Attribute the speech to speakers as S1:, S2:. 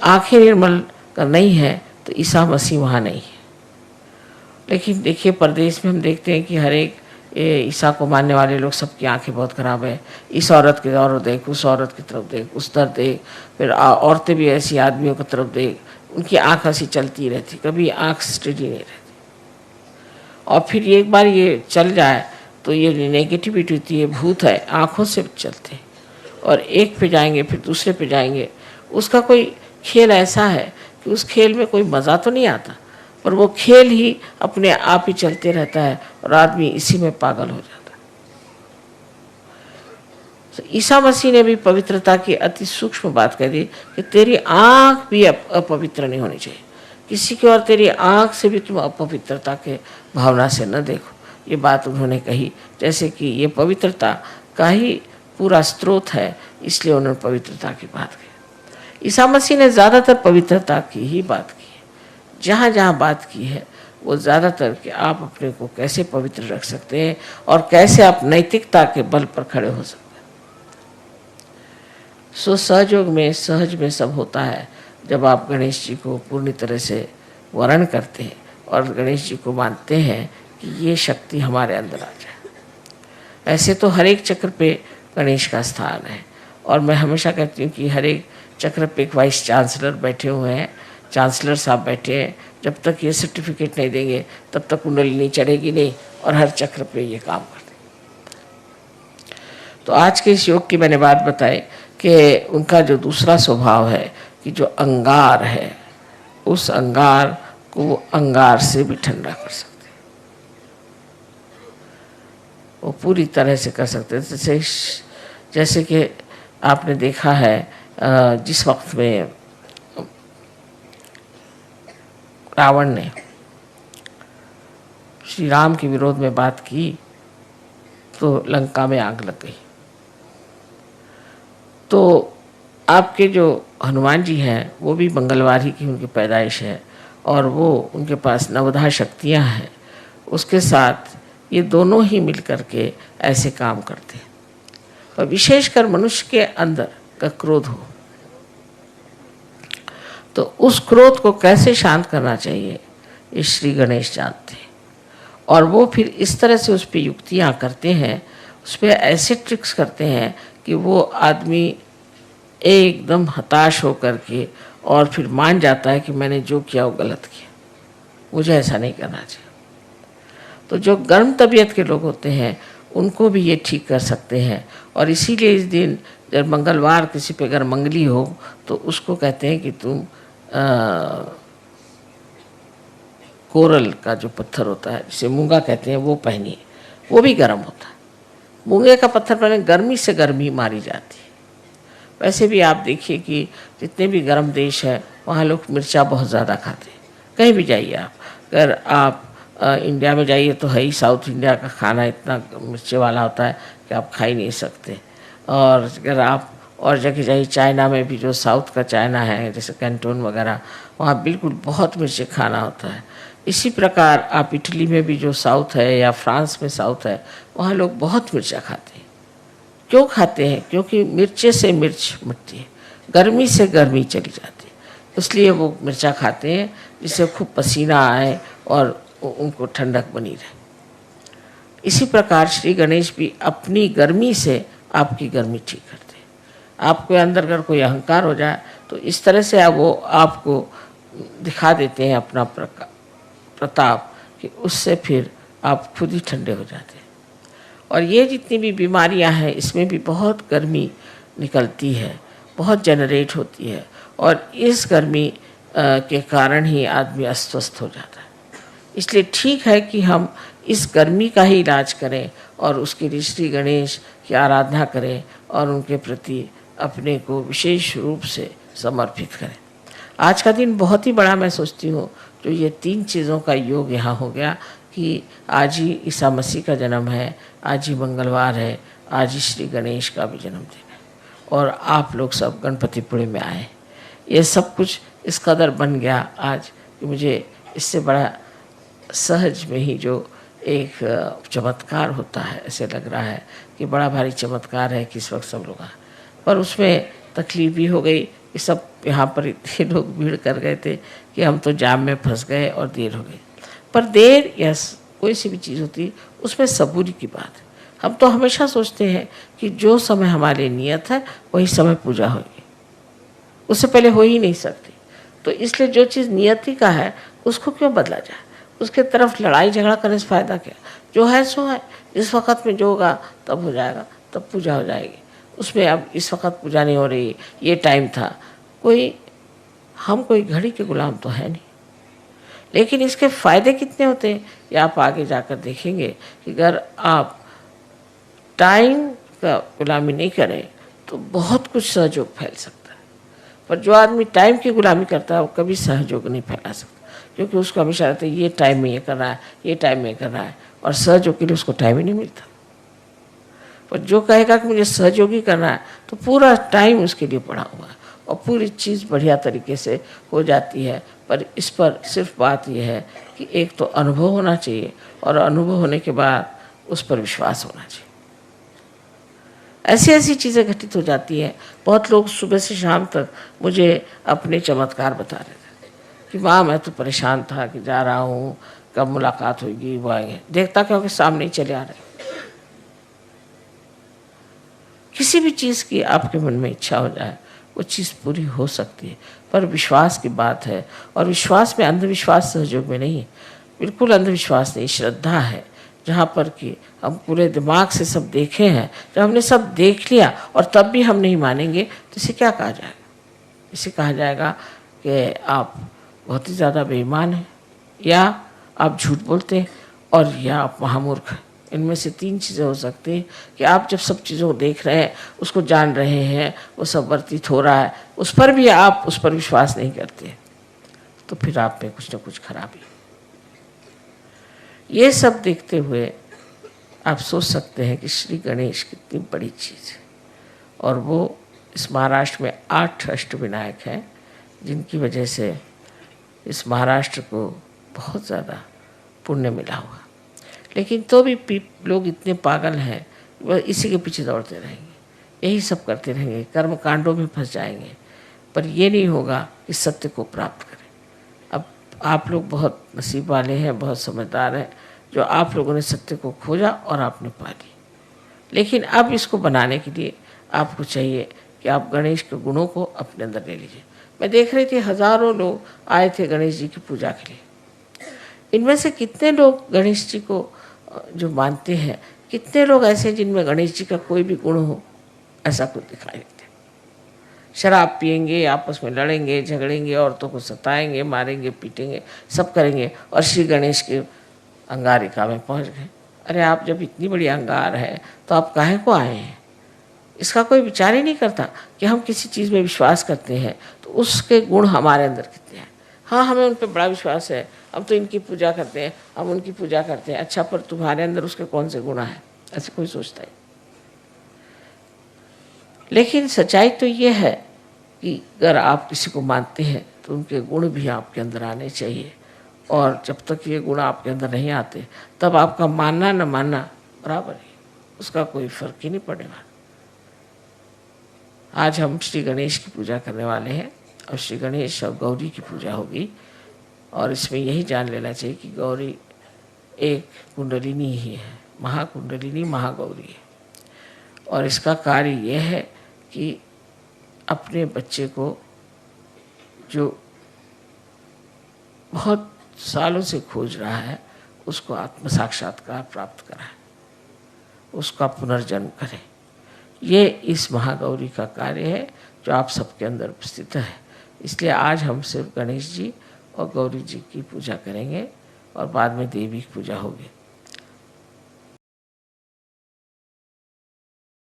S1: आंखें निर्मल नहीं है तो ईसा मसीह वहाँ नहीं है। लेकिन देखिए परदेश में हम देखते हैं कि हर एक ईसा को मानने वाले लोग सबकी आंखें बहुत खराब है। इस औरत की तरफ देख, उस औरत की तरफ देख, उस तरफ देख, फिर औरतें भी ऐसी आदमियों की तरफ देख, उनकी आंख ऐसी चलती रहती, कभी आंख स्टेडी नहीं रहती। और फिर एक बार ये चल जाए तो ये नेगेटिविटी होती है, भूत है, आँखों से चलते और एक पे जाएंगे फिर दूसरे पे जाएंगे। उसका कोई खेल ऐसा है कि उस खेल में कोई मज़ा तो नहीं आता, पर वो खेल ही अपने आप ही चलते रहता है और आदमी इसी में पागल हो जाता है। तो ईसा मसीह ने भी पवित्रता की अति सूक्ष्म बात कह दी कि तेरी आँख भी अपवित्र नहीं होनी चाहिए, किसी की और तेरी आँख से भी तुम अपवित्रता के भावना से न देखो। ये बात उन्होंने कही, जैसे कि ये पवित्रता का ही पूरा स्रोत है, इसलिए उन्होंने पवित्रता की बात की। ईसा मसीह ने ज़्यादातर पवित्रता की ही बात की है। जहाँ जहाँ बात की है वो ज़्यादातर कि आप अपने को कैसे पवित्र रख सकते हैं और कैसे आप नैतिकता के बल पर खड़े हो सकते हैं। सो सहयोग में, सहज में सब होता है जब आप गणेश जी को पूर्ण तरह से वर्ण करते हैं और गणेश जी को मानते हैं कि ये शक्ति हमारे अंदर आ जाए। ऐसे तो हर एक चक्र पे गणेश का स्थान है और मैं हमेशा कहती हूँ कि हर एक चक्र पे एक वाइस चांसलर बैठे हुए हैं, चांसलर साहब बैठे हैं। जब तक ये सर्टिफिकेट नहीं देंगे तब तक कुंडली चढ़ेगी नहीं और हर चक्र पे ये काम करते। तो आज के इस योग की मैंने बात बताई कि उनका जो दूसरा स्वभाव है कि जो अंगार है, उस अंगार को वो अंगार से भी ठंडा कर सकते हैं, वो पूरी तरह से कर सकते हैं। जैसे कि आपने देखा है जिस वक्त में रावण ने श्री राम के विरोध में बात की तो लंका में आग लग गई। तो आपके जो हनुमान जी हैं वो भी मंगलवार ही की उनकी पैदाइश है और वो उनके पास नवधा शक्तियाँ हैं, उसके साथ ये दोनों ही मिल कर के ऐसे काम करते हैं। और विशेषकर मनुष्य के अंदर का क्रोध हो तो उस क्रोध को कैसे शांत करना चाहिए ये श्री गणेश जानते हैं और वो फिर इस तरह से उस पर युक्तियाँ करते हैं, उस पर ऐसे ट्रिक्स करते हैं कि वो आदमी एकदम हताश हो कर के और फिर मान जाता है कि मैंने जो किया वो गलत किया, मुझे ऐसा नहीं करना चाहिए। तो जो गर्म तबीयत के लोग होते हैं उनको भी ये ठीक कर सकते हैं और इसीलिए इस दिन जब मंगलवार किसी पे अगर मंगली हो तो उसको कहते हैं कि तुम कोरल का जो पत्थर होता है जिसे मूंगा कहते हैं वो पहनिए, वो भी गर्म होता है। मूंगे का पत्थर पहने गर्मी से गर्मी मारी जाती है। वैसे भी आप देखिए कि जितने भी गर्म देश है वहाँ लोग मिर्चा बहुत ज़्यादा खाते हैं। कहीं भी जाइए आप, अगर आप इंडिया में जाइए तो है ही साउथ इंडिया का खाना इतना मिर्चे वाला होता है कि आप खा ही नहीं सकते। और अगर आप और जगह जाइए, चाइना में भी जो साउथ का चाइना है जैसे कैंटोन वगैरह, वहाँ बिल्कुल बहुत मिर्ची खाना होता है। इसी प्रकार आप इटली में भी जो साउथ है या फ्रांस में साउथ है वहाँ लोग बहुत मिर्चा खाते हैं। क्यों खाते हैं? क्योंकि मिर्चे से मिर्च मिटती है, गर्मी से गर्मी चली जाती है, इसलिए वो मिर्चा खाते हैं जिससे खूब पसीना आए और उनको ठंडक बनी रहे। इसी प्रकार श्री गणेश भी अपनी गर्मी से आपकी गर्मी ठीक करते हैं। आपके अंदर अगर कोई अहंकार हो जाए तो इस तरह से वो आपको दिखा देते हैं अपना प्रताप कि उससे फिर आप खुद ही ठंडे हो जाते हैं। और ये जितनी भी बीमारियां हैं इसमें भी बहुत गर्मी निकलती है, बहुत जनरेट होती है और इस गर्मी के कारण ही आदमी अस्वस्थ हो जाता है। इसलिए ठीक है कि हम इस गर्मी का ही इलाज करें और उसके लिए श्री गणेश की आराधना करें और उनके प्रति अपने को विशेष रूप से समर्पित करें। आज का दिन बहुत ही बड़ा मैं सोचती हूँ जो ये 3 चीज़ों का योग यहाँ हो गया कि आज ही ईसा मसीह का जन्म है, आज ही मंगलवार है, आज ही श्री गणेश का भी जन्मदिन है और आप लोग सब गणपतिपुरे में आए। ये सब कुछ इस कदर बन गया आज कि मुझे इससे बड़ा सहज में ही जो एक चमत्कार होता है ऐसे लग रहा है कि बड़ा भारी चमत्कार है कि इस वक्त सब लोग आए। पर उसमें तकलीफ भी हो गई कि सब यहाँ पर इतने लोग भीड़ कर गए थे कि हम तो जाम में फंस गए और देर हो गई। पर देर या कोई सी भी चीज़ होती उसमें सबूरी की बात है। हम तो हमेशा सोचते हैं कि जो समय हमारे नियत है वही समय पूजा होगी, उससे पहले हो ही नहीं सकती। तो इसलिए जो चीज़ नियति का है उसको क्यों बदला जाए, उसके तरफ लड़ाई झगड़ा करने से फ़ायदा क्या। जो है सो है, इस वक्त में जो होगा तब हो जाएगा, तब पूजा हो जाएगी। उसमें अब इस वक्त पूजा नहीं हो रही, ये टाइम था, हम कोई घड़ी के गुलाम तो है नहीं। लेकिन इसके फ़ायदे कितने होते हैं ये आप आगे जाकर देखेंगे कि अगर आप टाइम का गुलामी नहीं करें तो बहुत कुछ सहयोग फैल सकता है। पर जो आदमी टाइम की गुलामी करता है वो कभी सहयोग नहीं फैला सकता, क्योंकि उसको हमेशा रहता है ये टाइम में ये कर रहा है, ये टाइम में कर रहा है, और सहयोग के लिए उसको टाइम ही नहीं मिलता। पर जो कहेगा कि मुझे सहयोगी करना है तो पूरा टाइम उसके लिए पड़ा हुआ है और पूरी चीज़ बढ़िया तरीके से हो जाती है। पर इस पर सिर्फ बात यह है कि एक तो अनुभव होना चाहिए और अनुभव होने के बाद उस पर विश्वास होना चाहिए। ऐसी ऐसी चीज़ें घटित हो जाती हैं। बहुत लोग सुबह से शाम तक मुझे अपने चमत्कार बता रहे थे कि माँ मैं तो परेशान था कि जा रहा हूँ, कब मुलाकात होगी, वो आएंगे। देखता क्योंकि सामने ही चले आ रहे। किसी भी चीज़ की आपके मन में इच्छा हो जाए वो चीज़ पूरी हो सकती है, पर विश्वास की बात है। और विश्वास में अंधविश्वास सहयोग में नहीं है, बिल्कुल अंधविश्वास नहीं, श्रद्धा है। जहाँ पर कि हम पूरे दिमाग से सब देखे हैं, जब हमने सब देख लिया और तब भी हम नहीं मानेंगे तो इसे क्या कहा जाएगा? इसे कहा जाएगा कि आप बहुत ही ज़्यादा बेईमान हैं, या आप झूठ बोलते हैं, और या आप महामूर्ख हैं। इनमें से तीन चीज़ें हो सकती हैं कि आप जब सब चीज़ों को देख रहे हैं, उसको जान रहे हैं, वो सब वर्तित हो रहा है, उस पर भी आप उस पर विश्वास नहीं करते, तो फिर आप में कुछ न कुछ खराबी। ये सब देखते हुए आप सोच सकते हैं कि श्री गणेश कितनी बड़ी चीज़ है। और वो इस महाराष्ट्र में 8 अष्टविनायक हैं, जिनकी वजह से इस महाराष्ट्र को बहुत ज़्यादा पुण्य मिला हुआ। लेकिन तो भी लोग इतने पागल हैं, वह इसी के पीछे दौड़ते रहेंगे, यही सब करते रहेंगे, कर्म कांडों में फंस जाएंगे, पर ये नहीं होगा कि सत्य को प्राप्त करें। अब आप लोग बहुत नसीब वाले हैं, बहुत समझदार हैं, जो आप लोगों ने सत्य को खोजा और आपने पा ली। लेकिन अब इसको बनाने के लिए आपको चाहिए कि आप गणेश के गुणों को अपने अंदर ले लीजिए। मैं देख रही थी हज़ारों लोग आए थे गणेश जी की पूजा के लिए। इनमें से कितने लोग गणेश जी को जो मानते हैं, कितने लोग ऐसे हैं जिनमें गणेश जी का कोई भी गुण हो, ऐसा कुछ दिखाई देते। शराब पिएंगे, आपस में लड़ेंगे झगड़ेंगे, औरतों को सताएंगे, मारेंगे पीटेंगे, सब करेंगे, और श्री गणेश के अंगारिका में पहुंच गए। अरे आप जब इतनी बड़ी अंगार है तो आप काहे को आए हैं? इसका कोई विचार ही नहीं करता कि हम किसी चीज़ में विश्वास करते हैं तो उसके गुण हमारे अंदर कितने हैं। हाँ, हमें उन पर बड़ा विश्वास है, हम तो इनकी पूजा करते हैं, हम उनकी पूजा करते हैं। अच्छा, पर तुम्हारे अंदर उसके कौन से गुण हैं? ऐसे कोई सोचता है? लेकिन सच्चाई तो ये है कि अगर आप किसी को मानते हैं तो उनके गुण भी आपके अंदर आने चाहिए, और जब तक ये गुण आपके अंदर नहीं आते तब आपका मानना न मानना बराबर है, उसका कोई फर्क ही नहीं पड़ने वाला। आज हम श्री गणेश की पूजा करने वाले हैं, और श्री गणेश और गौरी की पूजा होगी, और इसमें यही जान लेना चाहिए कि गौरी एक कुंडलिनी ही है, महाकुंडलिनी महागौरी है। और इसका कार्य यह है कि अपने बच्चे को जो बहुत सालों से खोज रहा है उसको आत्म साक्षात्कार प्राप्त कराए, उसका पुनर्जन्म करें। ये इस महागौरी का कार्य है जो आप सबके अंदर उपस्थित है। इसलिए आज हम सिर्फ गणेश जी और गौरी जी की पूजा करेंगे और बाद में देवी की पूजा होगी।